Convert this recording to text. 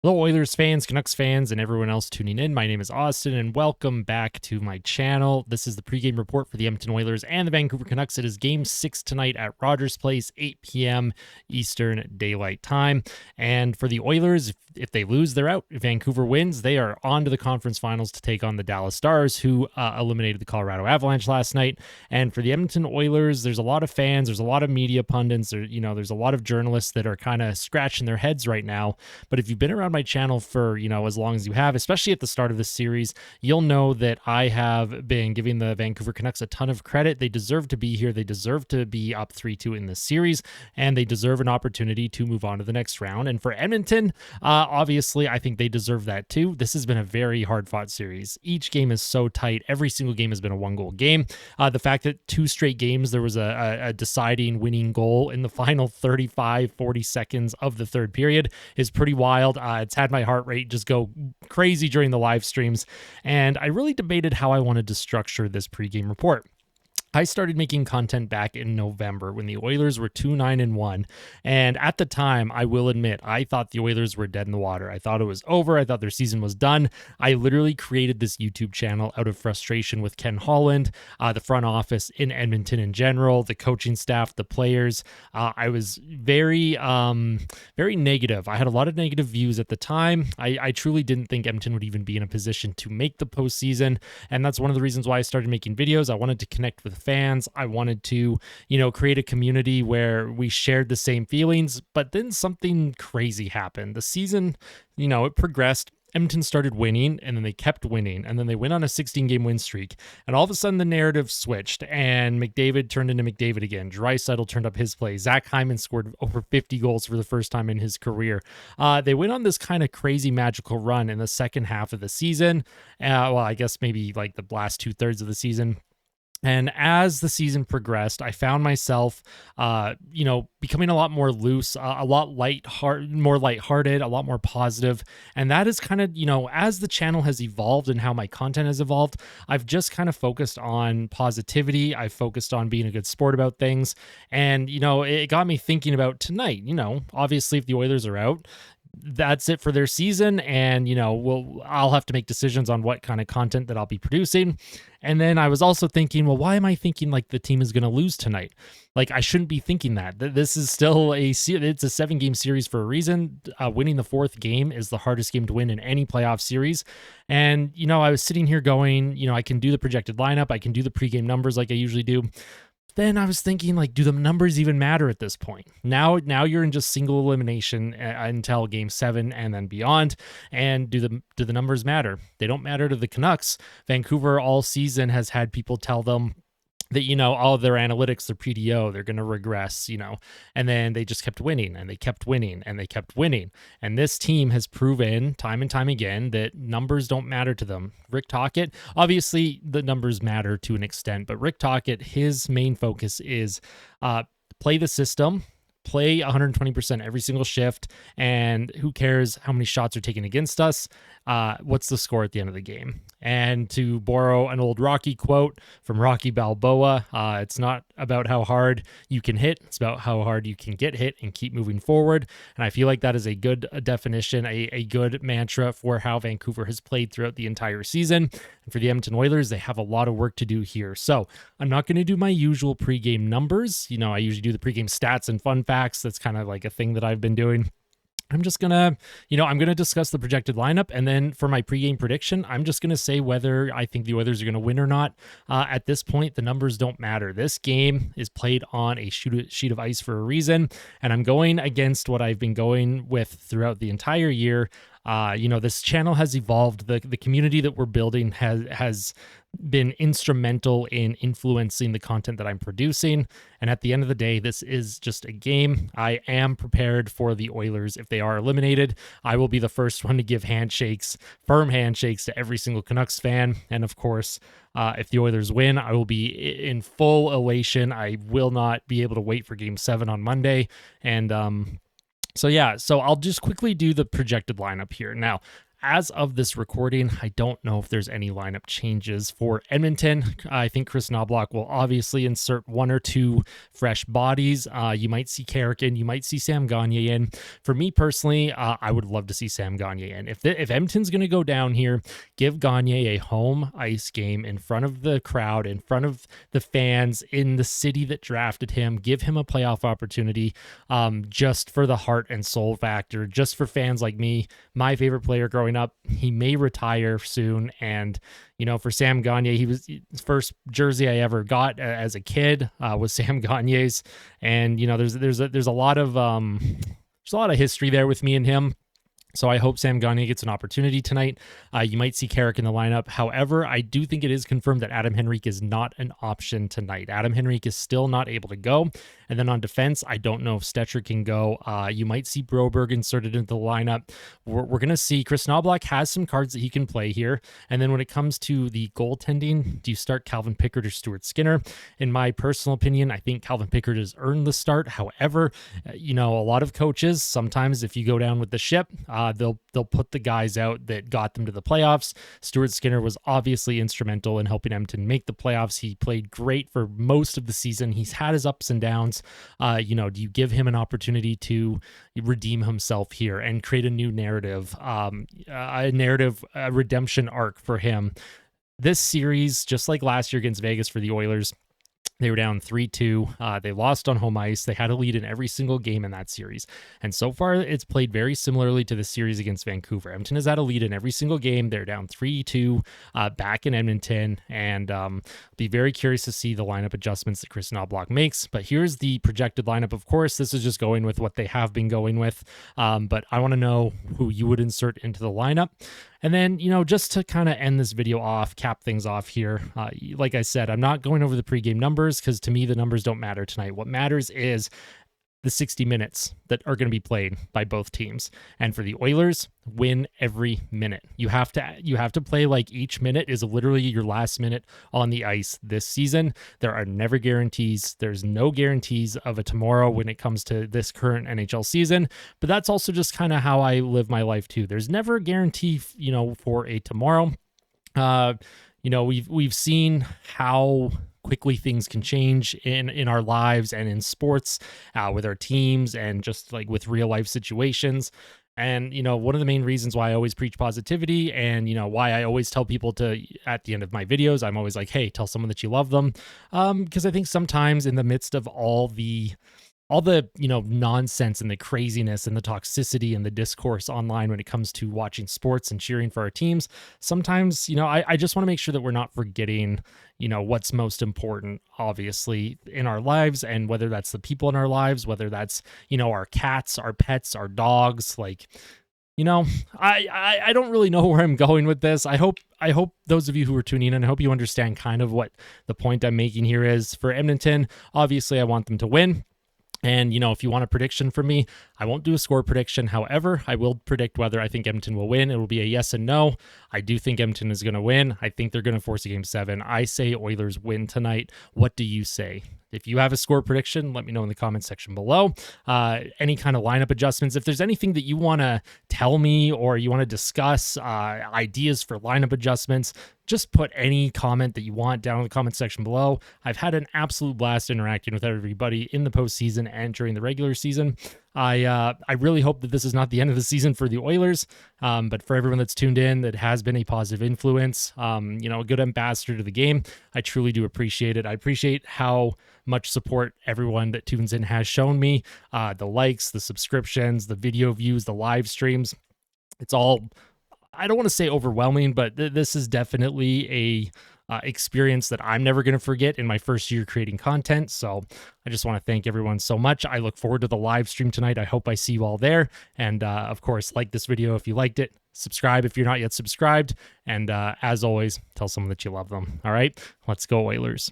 Hello, Oilers fans, Canucks fans, and everyone else tuning in. My name is Austin, and welcome back to my channel. This is the pregame report for the Edmonton Oilers and the Vancouver Canucks. It is Game 6 tonight at Rogers Place, 8 p.m. Eastern Daylight Time. And for the Oilers, if they lose, they're out. If Vancouver wins, they are on to the conference finals to take on the Dallas Stars, who eliminated the Colorado Avalanche last night. And for the Edmonton Oilers, there's a lot of fans, there's a lot of media pundits, there's a lot of journalists that are kind of scratching their heads right now. But if you've been around my channel for, as long as you have, especially at the start of this series, you'll know that I have been giving the Vancouver Canucks a ton of credit. They deserve to be here. They deserve to be up 3-2 in this series, and they deserve an opportunity to move on to the next round. And for Edmonton, obviously, I think they deserve that too. This has been a very hard-fought series. Each game is so tight. Every single game has been a one-goal game. The fact that 2 straight games, there was a deciding winning goal in the final 35-40 seconds of the third period is pretty wild. It's had my heart rate just go crazy during the live streams, and I really debated how I wanted to structure this pregame report. I started making content back in November when the Oilers were 2-9-1, and at the time, I will admit, I thought the Oilers were dead in the water. I thought it was over. I thought their season was done. I literally created this YouTube channel out of frustration with Ken Holland, the front office in Edmonton in general, the coaching staff, the players. I was very negative. I had a lot of negative views at the time. I truly didn't think Edmonton would even be in a position to make the postseason, and that's one of the reasons why I started making videos. I wanted to connect with fans. I wanted to, create a community where we shared the same feelings, but then something crazy happened. The season, it progressed. Edmonton started winning, and then they kept winning, and then they went on a 16-game win streak, and all of a sudden the narrative switched, and McDavid turned into McDavid again. Draisaitl turned up his play. Zach Hyman scored over 50 goals for the first time in his career. They went on this kind of crazy magical run in the second half of the season. I guess maybe like the last 2/3 of the season. And as the season progressed, I found myself, becoming a lot more loose, a lot more lighthearted, a lot more positive. And that is kind of, as the channel has evolved and how my content has evolved, I've just kind of focused on positivity. I've focused on being a good sport about things. And, it got me thinking about tonight. Obviously, if the Oilers are out, that's it for their season, and I'll have to make decisions on what kind of content that I'll be producing. And then I was also thinking, well, why am I thinking like the team is going to lose tonight? Like, I shouldn't be thinking that. This is still it's a 7-game series for a reason. Winning the 4th game is the hardest game to win in any playoff series. And I was sitting here going, I can do the projected lineup, I can do the pregame numbers like I usually do. Then I was thinking, like, do the numbers even matter at this point? Now you're in just single elimination until Game 7 and then beyond. And do the numbers matter? They don't matter to the Canucks. Vancouver all season has had people tell them that, all of their analytics, their PDO, they're going to regress, and then they just kept winning, and they kept winning, and they kept winning. And this team has proven time and time again that numbers don't matter to them. Rick Tocchet, obviously the numbers matter to an extent, but Rick Tocchet, his main focus is play the system, play 120% every single shift, and who cares how many shots are taken against us? What's the score at the end of the game? And to borrow an old Rocky quote from Rocky Balboa, it's not about how hard you can hit, it's about how hard you can get hit and keep moving forward. And I feel like that is a good definition, a good mantra for how Vancouver has played throughout the entire season. And for the Edmonton Oilers, they have a lot of work to do here. So I'm not going to do my usual pregame numbers. I usually do the pregame stats and fun facts. That's kind of like a thing that I've been doing. I'm just going to, I'm going to discuss the projected lineup. And then for my pregame prediction, I'm just going to say whether I think the Oilers are going to win or not. At this point, the numbers don't matter. This game is played on a sheet of ice for a reason. And I'm going against what I've been going with throughout the entire year. This channel has evolved. The community that we're building has been instrumental in influencing the content that I'm producing. And at the end of the day, this is just a game. I am prepared for the Oilers. If they are eliminated, I will be the first one to give firm handshakes to every single Canucks fan. And of course, if the Oilers win, I will be in full elation. I will not be able to wait for Game 7 on Monday. And so I'll just quickly do the projected lineup here. Now, As of this recording, I don't know if there's any lineup changes for Edmonton. I think Chris Knobloch will obviously insert one or two fresh bodies. You might see Carrick in, you might see Sam Gagner in. For me personally, I would love to see Sam Gagner in. If Edmonton's going to go down here, give Gagner a home ice game in front of the crowd, in front of the fans, in the city that drafted him. Give him a playoff opportunity, just for the heart and soul factor, just for fans like me. My favorite player growing up, he may retire soon, and for Sam Gagner, his first jersey I ever got as a kid was Sam Gagner's, and there's a lot of history there with me and him. So I hope Sam Gagner gets an opportunity tonight. You might see Carrick in the lineup. However, I do think it is confirmed that Adam Henrique is not an option tonight. Adam Henrique is still not able to go. And then on defense, I don't know if Stetcher can go. You might see Broberg inserted into the lineup. We're going to see Chris Knobloch has some cards that he can play here. And then when it comes to the goaltending, do you start Calvin Pickard or Stuart Skinner? In my personal opinion, I think Calvin Pickard has earned the start. However, a lot of coaches, sometimes if you go down with the ship, they'll put the guys out that got them to the playoffs. Stuart Skinner was obviously instrumental in helping Edmonton make the playoffs. He played great for most of the season. He's had his ups and downs. Do you give him an opportunity to redeem himself here and create a new narrative, a redemption arc for him? This series, just like last year against Vegas for the Oilers, they were down 3-2. They lost on home ice. They had a lead in every single game in that series. And so far, it's played very similarly to the series against Vancouver. Edmonton has had a lead in every single game. They're down 3-2 back in Edmonton. And be very curious to see the lineup adjustments that Chris Knobloch makes. But here's the projected lineup. Of course, this is just going with what they have been going with. But I want to know who you would insert into the lineup. And then, just to kind of end this video off, cap things off here, like I said, I'm not going over the pregame numbers because to me, the numbers don't matter tonight. What matters is the 60 minutes that are going to be played by both teams. And for the Oilers, win every minute. You have to play like each minute is literally your last minute on the ice this season. There are never guarantees. There's no guarantees of a tomorrow when it comes to this current NHL season, but that's also just kind of how I live my life too. There's never a guarantee, for a tomorrow. We've seen how quickly things can change in our lives and in sports, with our teams and just like with real life situations. And, one of the main reasons why I always preach positivity and, why I always tell people to, at the end of my videos, I'm always like, hey, tell someone that you love them. Because I think sometimes in the midst of all the nonsense and the craziness and the toxicity and the discourse online when it comes to watching sports and cheering for our teams, sometimes, I just want to make sure that we're not forgetting, what's most important, obviously, in our lives, and whether that's the people in our lives, whether that's, our cats, our pets, our dogs, like, I don't really know where I'm going with this. I hope those of you who are tuning in, I hope you understand kind of what the point I'm making here is. For Edmonton, obviously, I want them to win. And, if you want a prediction from me, I won't do a score prediction. However, I will predict whether I think Edmonton will win. It will be a yes and no. I do think Edmonton is going to win. I think they're going to force a Game 7. I say Oilers win tonight. What do you say? If you have a score prediction, let me know in the comment section below. Any kind of lineup adjustments. If there's anything that you want to tell me or you want to discuss, ideas for lineup adjustments, just put any comment that you want down in the comment section below. I've had an absolute blast interacting with everybody in the postseason and during the regular season. I really hope that this is not the end of the season for the Oilers, but for everyone that's tuned in that has been a positive influence, a good ambassador to the game, I truly do appreciate it. I appreciate how much support everyone that tunes in has shown me, the likes, the subscriptions, the video views, the live streams. It's all, I don't want to say overwhelming, but this is definitely a experience that I'm never going to forget in my first year creating content. So I just want to thank everyone so much. I look forward to the live stream tonight. I hope I see you all there. And of course, like this video if you liked it. Subscribe if you're not yet subscribed. And as always, tell someone that you love them. All right, let's go Oilers.